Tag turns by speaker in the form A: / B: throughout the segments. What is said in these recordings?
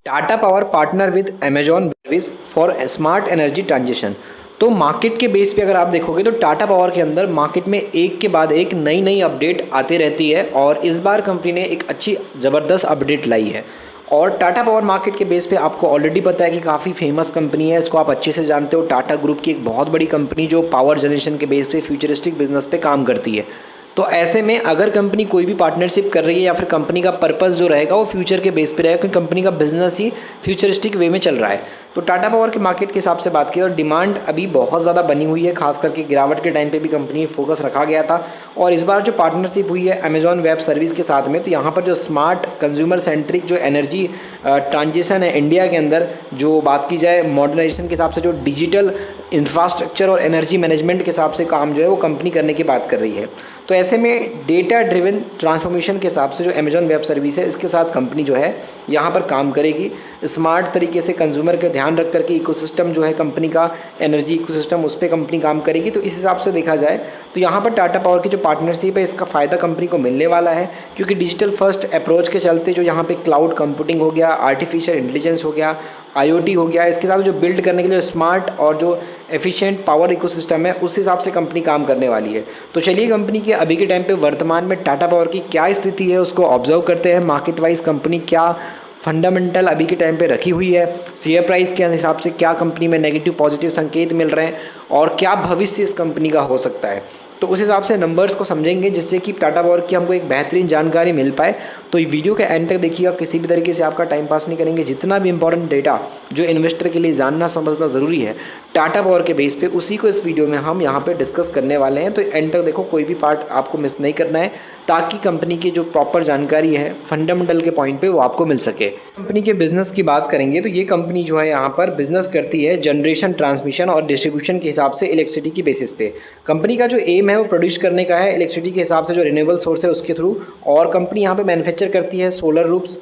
A: Tata power partner with Amazon service for smart energy transition. तो market के base पे अगर आप देखोगे तो टाटा पावर के अंदर मार्केट में एक के बाद एक नई नई अपडेट आती रहती है और इस बार कंपनी ने एक अच्छी ज़बरदस्त अपडेट लाई है। और टाटा पावर मार्केट के बेस पे आपको ऑलरेडी पता है कि काफ़ी फेमस कंपनी है, इसको आप अच्छे से जानते हो। टाटा ग्रुप की एक बहुत बड़ी कंपनी जो पावर जनरेशन के बेस पे फ्यूचरिस्टिक बिजनेस पे काम करती है। तो ऐसे में अगर कंपनी कोई भी पार्टनरशिप कर रही है या फिर कंपनी का पर्पस जो रहेगा वो फ्यूचर के बेस पे रहेगा, क्योंकि कंपनी का बिजनेस ही फ्यूचरिस्टिक वे में चल रहा है। तो टाटा पावर के मार्केट के हिसाब से बात की और डिमांड अभी बहुत ज़्यादा बनी हुई है, खास करके गिरावट के टाइम पे भी कंपनी फोकस रखा गया था। और इस बार जो पार्टनरशिप हुई है अमेजॉन वेब सर्विस के साथ में, तो यहाँ पर जो स्मार्ट कंज्यूमर सेंट्रिक जो एनर्जी ट्रांजिशन है इंडिया के अंदर, जो बात की जाए मॉडर्नाइजेशन के हिसाब से, जो डिजिटल इंफ्रास्ट्रक्चर और एनर्जी मैनेजमेंट के हिसाब से काम जो है वो कंपनी करने की बात कर रही है। तो ऐसे में डेटा ड्रिवन ट्रांसफॉर्मेशन के हिसाब से जो अमेजॉन वेब सर्विस है इसके साथ कंपनी जो है यहाँ पर काम करेगी। स्मार्ट तरीके से कंज्यूमर का ध्यान रख करके इकोसिस्टम जो है कंपनी का, एनर्जी इकोसिस्टम, उस पर कंपनी काम करेगी। तो इस हिसाब से देखा जाए तो यहाँ पर टाटा पावर की जो पार्टनरशिप है इसका फ़ायदा कंपनी को मिलने वाला है, क्योंकि डिजिटल फर्स्ट अप्रोच के चलते जो यहाँ पे क्लाउड कंप्यूटिंग हो गया, आर्टिफिशियल इंटेलिजेंस हो गया, IoT हो गया, इसके साथ जो बिल्ड करने के लिए स्मार्ट और जो एफिशिएंट पावर इकोसिस्टम है उस हिसाब से कंपनी काम करने वाली है। तो चलिए कंपनी के अभी के टाइम पे वर्तमान में टाटा पावर की क्या स्थिति है उसको ऑब्जर्व करते हैं। मार्केट वाइज कंपनी क्या फंडामेंटल अभी के टाइम पे रखी हुई है, शेयर प्राइस के हिसाब से क्या कंपनी में नेगेटिव पॉजिटिव संकेत मिल रहे हैं और क्या भविष्य इस कंपनी का हो सकता है। तो उस हिसाब से नंबर्स को समझेंगे जिससे कि टाटा पावर की हमको एक बेहतरीन जानकारी मिल पाए। तो ये वीडियो के एंड तक देखिएगा, किसी भी तरीके से आपका टाइम पास नहीं करेंगे। जितना भी इंपॉर्टेंट डेटा जो इन्वेस्टर के लिए जानना समझना ज़रूरी है टाटा पावर के बेस पे, उसी को इस वीडियो में हम यहाँ पे डिस्कस करने वाले हैं। तो एंड तक देखो, कोई भी पार्ट आपको मिस नहीं करना है, ताकि कंपनी की जो प्रॉपर जानकारी है फंडामेंटल के पॉइंट पे वो आपको मिल सके। कंपनी के बिजनेस की बात करेंगे तो ये कंपनी जो है यहाँ पर बिजनेस करती है जनरेशन, ट्रांसमिशन और डिस्ट्रीब्यूशन के हिसाब से इलेक्ट्रिसिटी की बेसिस पे। कंपनी का जो एम है वो प्रोड्यूस करने का है इलेक्ट्रिसिटी के हिसाब से जो रिन्यूएबल सोर्स है उसके थ्रू। और कंपनी यहाँ पे मैन्युफैक्चर करती है सोलर रूफ्स।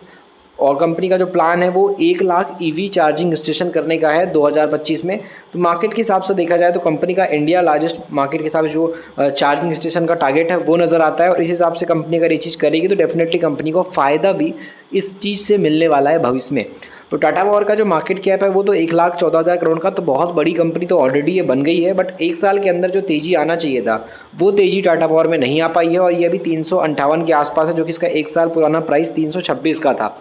A: और कंपनी का जो प्लान है वो 1 लाख EV चार्जिंग स्टेशन करने का है 2025 में। तो मार्केट के हिसाब से देखा जाए तो कंपनी का इंडिया लार्जेस्ट मार्केट के हिसाब से जो चार्जिंग स्टेशन का टारगेट है वो नज़र आता है। और इस हिसाब से कंपनी अगर ये चीज़ करेगी तो डेफिनेटली कंपनी को फ़ायदा भी इस चीज़ से मिलने वाला है भविष्य में। तो टाटा पावर का जो मार्केट कैप है वो तो 1,14,000 करोड़ का, तो बहुत बड़ी कंपनी तो ऑलरेडी ये बन गई है। बट एक साल के अंदर जो तेज़ी आना चाहिए था वो तेज़ी टाटा पावर में नहीं आ पाई है और ये अभी 358 के आसपास है, जो कि इसका एक साल पुराना प्राइस 326 का था।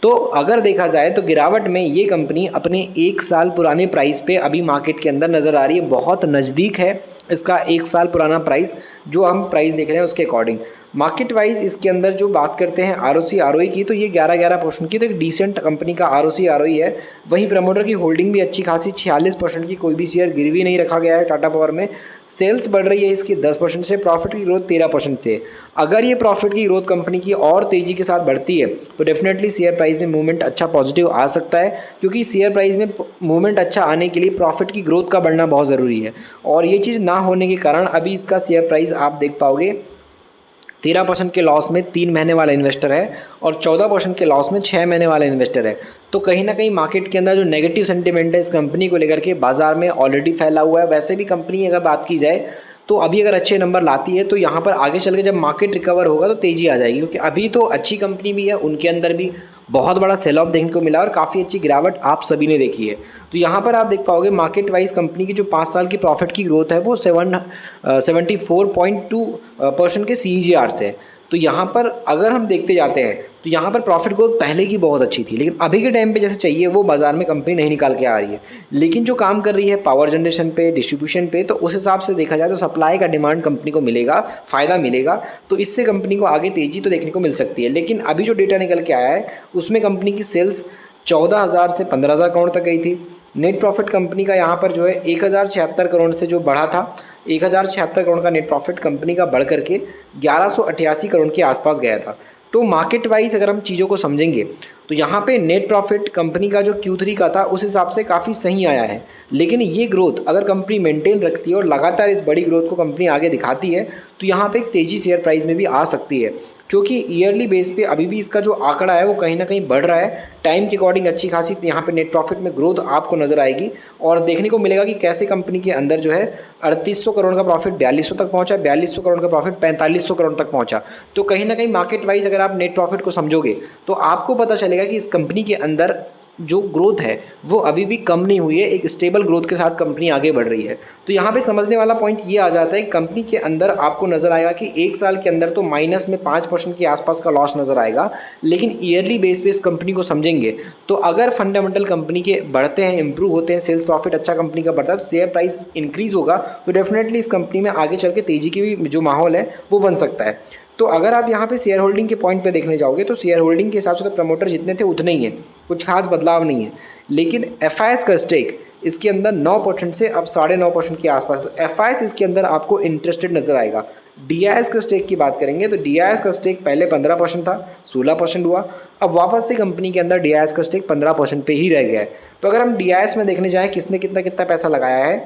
A: तो अगर देखा जाए तो गिरावट में ये कंपनी अपने एक साल पुराने प्राइस पे अभी मार्केट के अंदर नज़र आ रही है। बहुत नज़दीक है इसका एक साल पुराना प्राइस, जो हम प्राइस देख रहे हैं उसके अकॉर्डिंग। मार्केट वाइज इसके अंदर जो बात करते हैं ROC ROE की, तो ये 11% की, तो एक डिसेंट कंपनी का ROC ROE है। वहीं प्रमोटर की होल्डिंग भी अच्छी खासी 46% की, कोई भी शेयर गिरवी नहीं रखा गया है टाटा पावर में। सेल्स बढ़ रही है इसकी 10% से, प्रॉफिट की ग्रोथ 13% से। अगर ये प्रॉफिट की ग्रोथ कंपनी की और तेज़ी के साथ बढ़ती है तो डेफिनेटली शेयर प्राइस में मूवमेंट अच्छा पॉजिटिव आ सकता है, क्योंकि शेयर प्राइस में मूवमेंट अच्छा आने के लिए प्रॉफिट की ग्रोथ का बढ़ना बहुत ज़रूरी है। और ये चीज़ ना होने के कारण अभी इसका शेयर प्राइस आप देख पाओगे 13% के लॉस में 3 महीने वाला इन्वेस्टर है और 14% के लॉस में 6 महीने वाला इन्वेस्टर है। तो कहीं ना कहीं मार्केट के अंदर जो नेगेटिव सेंटिमेंट है इस कंपनी को लेकर के बाजार में ऑलरेडी फैला हुआ है। वैसे भी कंपनी अगर बात की जाए तो अभी अगर अच्छे नंबर लाती है तो यहाँ पर आगे चल के जब मार्केट रिकवर होगा तो तेज़ी आ जाएगी, क्योंकि अभी तो अच्छी कंपनी भी है, उनके अंदर भी बहुत बड़ा सेल ऑफ देखने को मिला और काफ़ी अच्छी गिरावट आप सभी ने देखी है। तो यहाँ पर आप देख पाओगे मार्केट वाइज कंपनी की जो 5 साल की प्रॉफिट की ग्रोथ है वो 74.2% के CAGR से है। तो यहाँ पर अगर हम देखते जाते हैं तो यहाँ पर प्रॉफिट ग्रोथ पहले की बहुत अच्छी थी, लेकिन अभी के टाइम पे जैसे चाहिए वो बाज़ार में कंपनी नहीं निकाल के आ रही है। लेकिन जो काम कर रही है पावर जनरेशन पे, डिस्ट्रीब्यूशन पे, तो उस हिसाब से देखा जाए तो सप्लाई का डिमांड कंपनी को मिलेगा, फ़ायदा मिलेगा। तो इससे कंपनी को आगे तेज़ी तो देखने को मिल सकती है। लेकिन अभी जो डेटा निकल के आया है उसमें कंपनी की सेल्स 14,000 से 15,000 करोड़ तक गई थी। नेट प्रॉफिट कंपनी का यहाँ पर जो है 1,076 करोड़ से जो बढ़ा था, 1,076 करोड़ का नेट प्रॉफिट कंपनी का बढ़ करके 1,188 करोड़ के आसपास गया था। तो मार्केट वाइज अगर हम चीज़ों को समझेंगे तो यहाँ पे नेट प्रॉफिट कंपनी का जो Q3 का था उस हिसाब से काफ़ी सही आया है। लेकिन ये ग्रोथ अगर कंपनी मेंटेन रखती है और लगातार इस बड़ी ग्रोथ को कंपनी आगे दिखाती है तो यहाँ पे एक तेज़ी शेयर प्राइस में भी आ सकती है, क्योंकि ईयरली बेस पे अभी भी इसका जो आंकड़ा है वो कहीं ना कहीं बढ़ रहा है। टाइम के अकॉर्डिंग अच्छी खासी यहाँ पे नेट प्रॉफिट में ग्रोथ आपको नज़र आएगी और देखने को मिलेगा कि कैसे कंपनी के अंदर जो है 3800 करोड़ का प्रॉफिट 4200 तक पहुँचा, 4200 करोड़ का प्रॉफिट 4500 करोड़ तक पहुँचा। तो कहीं ना कहीं मार्केट वाइज अगर आप नेट प्रॉफिट को समझोगे तो आपको पता चलेगा कि इस कंपनी के अंदर जो ग्रोथ है वो अभी भी कम नहीं हुई है, एक स्टेबल ग्रोथ के साथ कंपनी आगे बढ़ रही है। तो यहाँ पे समझने वाला पॉइंट ये आ जाता है, कंपनी के अंदर आपको नज़र आएगा कि एक साल के अंदर तो माइनस में 5% के आसपास का लॉस नज़र आएगा, लेकिन ईयरली बेस पे इस कंपनी को समझेंगे तो अगर फंडामेंटल कंपनी के बढ़ते हैं, इंप्रूव होते हैं, सेल्स प्रॉफिट अच्छा कंपनी का बढ़ता है, तो शेयर प्राइस इंक्रीज़ होगा, तो डेफिनेटली इस कंपनी में आगे चल के तेज़ी की भी जो माहौल है वो बन सकता है। तो अगर आप यहाँ पे शेयर होल्डिंग के पॉइंट पे देखने जाओगे तो शेयर होल्डिंग के हिसाब से तो प्रमोटर जितने थे उतने ही हैं, कुछ खास बदलाव नहीं है। लेकिन एफआईएस का स्टेक इसके अंदर 9% से अब 9.5% के आसपास, तो एफआईएस इसके अंदर आपको इंटरेस्टेड नजर आएगा। डीआईएस का स्टेक की बात करेंगे तो डीआईएस का स्टेक पहले 15% था, 16% हुआ, अब वापस से कंपनी के अंदर डीआईएस का स्टेक 15% पे ही रह गया है। तो अगर हम डीआईएस में देखने जाएँ किसने कितना कितना पैसा लगाया है,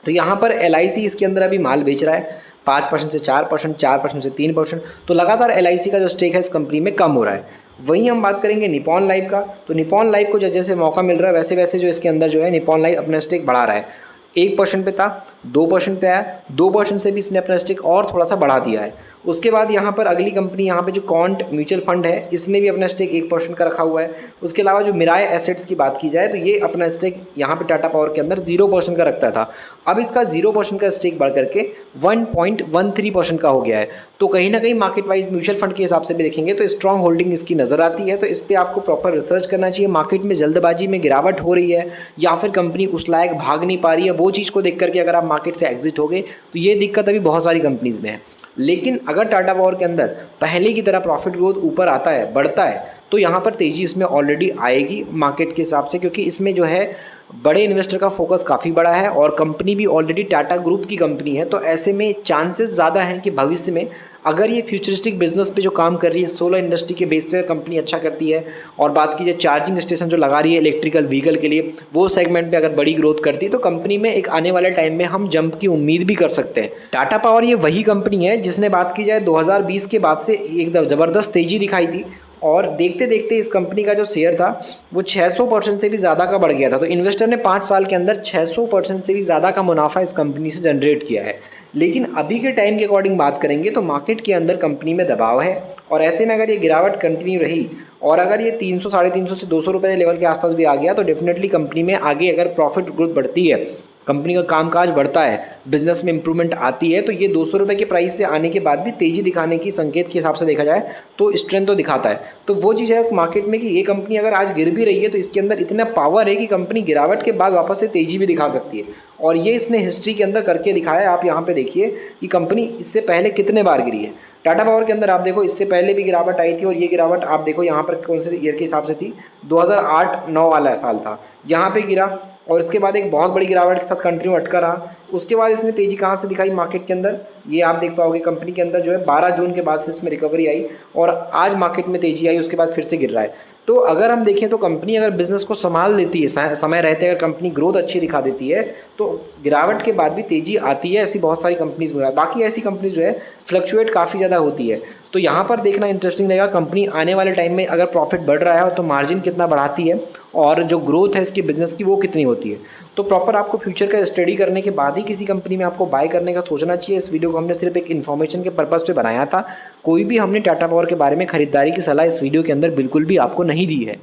A: तो यहाँ पर एलआईसी इसके अंदर अभी माल बेच रहा है 5% से 4%, 4% से 3%, तो लगातार एलआईसी का जो स्टेक है इस कंपनी में कम हो रहा है। वहीं हम बात करेंगे निपॉन लाइफ का, तो निपॉन लाइफ को जैसे मौका मिल रहा है वैसे वैसे जो इसके अंदर जो है निपॉन लाइफ अपना स्टेक बढ़ा रहा है। 1% पे था, 2% पे आया, 2% से भी इसने अपना स्टेक और थोड़ा सा बढ़ा दिया है। उसके बाद यहाँ पर अगली कंपनी यहाँ पे जो कॉन्ट म्यूचुअल फंड है इसने भी अपना स्टेक 1% का रखा हुआ है। उसके अलावा जो मिराय एसेट्स की बात की जाए तो ये अपना स्टेक यहाँ पे टाटा पावर के अंदर 0% का रखता था, अब इसका 0% का स्टेक बढ़ करके 1.13% का हो गया है। तो कहीं ना कहीं मार्केट वाइज म्यूचुअल फंड के हिसाब से भी देखेंगे तो स्ट्रॉन्ग होल्डिंग इसकी नज़र आती है। तो इस पर आपको प्रॉपर रिसर्च करना चाहिए, मार्केट में जल्दबाजी में गिरावट हो रही है या फिर कंपनी उस लायक भाग नहीं पा रही है, वो चीज़ को देख करके अगर आप मार्केट से एग्जिट हो गए तो ये दिक्कत अभी बहुत सारी कंपनीज में है। लेकिन अगर टाटा पावर के अंदर पहले की तरह प्रॉफिट ग्रोथ ऊपर आता है, बढ़ता है, तो यहाँ पर तेज़ी इसमें ऑलरेडी आएगी मार्केट के हिसाब से, क्योंकि इसमें जो है बड़े इन्वेस्टर का फोकस काफ़ी बड़ा है और कंपनी भी ऑलरेडी टाटा ग्रुप की कंपनी है। तो ऐसे में चांसेस ज़्यादा हैं कि भविष्य में अगर ये फ्यूचरिस्टिक बिजनेस पे जो काम कर रही है, सोलर इंडस्ट्री के बेस पे कंपनी अच्छा करती है, और बात की जाए चार्जिंग स्टेशन जो लगा रही है इलेक्ट्रिकल व्हीकल के लिए, वो सेगमेंट पे अगर बड़ी ग्रोथ करती है तो कंपनी में एक आने वाले टाइम में हम जंप की उम्मीद भी कर सकते हैं। टाटा पावर ये वही कंपनी है जिसने बात की जाए 2020 के बाद से एकदम ज़बरदस्त तेज़ी दिखाई थी, और देखते देखते इस कंपनी का जो शेयर था वो 600% से भी ज़्यादा का बढ़ गया था। तो इन्वेस्टर ने 5 साल के अंदर 600% से भी ज़्यादा का मुनाफा इस कंपनी से जनरेट किया है। लेकिन अभी के टाइम के अकॉर्डिंग बात करेंगे तो मार्केट के अंदर कंपनी में दबाव है, और ऐसे में अगर ये गिरावट कंटिन्यू रही और अगर ये 300, 350 से 200 रुपये लेवल के आसपास भी आ गया तो डेफिनेटली कंपनी में आगे अगर प्रॉफिट ग्रोथ बढ़ती है, कंपनी का कामकाज बढ़ता है, बिजनेस में इंप्रूवमेंट आती है, तो ये 200 रुपये के प्राइस से आने के बाद भी तेज़ी दिखाने की संकेत के हिसाब से देखा जाए तो स्ट्रेंथ तो दिखाता है। तो वो चीज़ है मार्केट में कि ये कंपनी अगर आज गिर भी रही है तो इसके अंदर इतना पावर है कि कंपनी गिरावट के बाद वापस से तेज़ी भी दिखा सकती है, और ये इसने हिस्ट्री के अंदर करके दिखाया है। आप यहाँ पर देखिए कि कंपनी इससे पहले कितने बार गिरी है। टाटा पावर के अंदर आप देखो इससे पहले भी गिरावट आई थी, और ये गिरावट आप देखो यहाँ पर कौन से ईयर के हिसाब से थी, 2008-9 वाला साल था, यहाँ पे गिरा, और इसके बाद एक बहुत बड़ी गिरावट के साथ कंटिन्यू अटका रहा। उसके बाद इसने तेज़ी कहाँ से दिखाई मार्केट के अंदर, ये आप देख पाओगे कंपनी के अंदर जो है 12 जून के बाद से इसमें रिकवरी आई और आज मार्केट में तेज़ी आई, उसके बाद फिर से गिर रहा है। तो अगर हम देखें तो कंपनी अगर बिज़नेस को संभाल लेती है, समय रहते अगर कंपनी ग्रोथ अच्छी दिखा देती है तो गिरावट के बाद भी तेज़ी आती है। ऐसी बहुत सारी कंपनीज में है, बाकी ऐसी कंपनीज जो है फ्लक्चुएट काफ़ी ज़्यादा होती है। तो यहाँ पर देखना इंटरेस्टिंग रहेगा, कंपनी आने वाले टाइम में अगर प्रॉफिट बढ़ रहा है तो मार्जिन कितना बढ़ाती है और जो ग्रोथ है इसकी बिज़नेस की वो कितनी होती है। तो प्रॉपर आपको फ्यूचर का स्टडी करने के बाद ही किसी कंपनी में आपको बाय करने का सोचना चाहिए। इस वीडियो को हमने सिर्फ एक इन्फॉर्मेशन के पर्पज़ पे बनाया था, कोई भी हमने टाटा पावर के बारे में खरीदारी की सलाह इस वीडियो के अंदर बिल्कुल भी आपको नहीं दी है।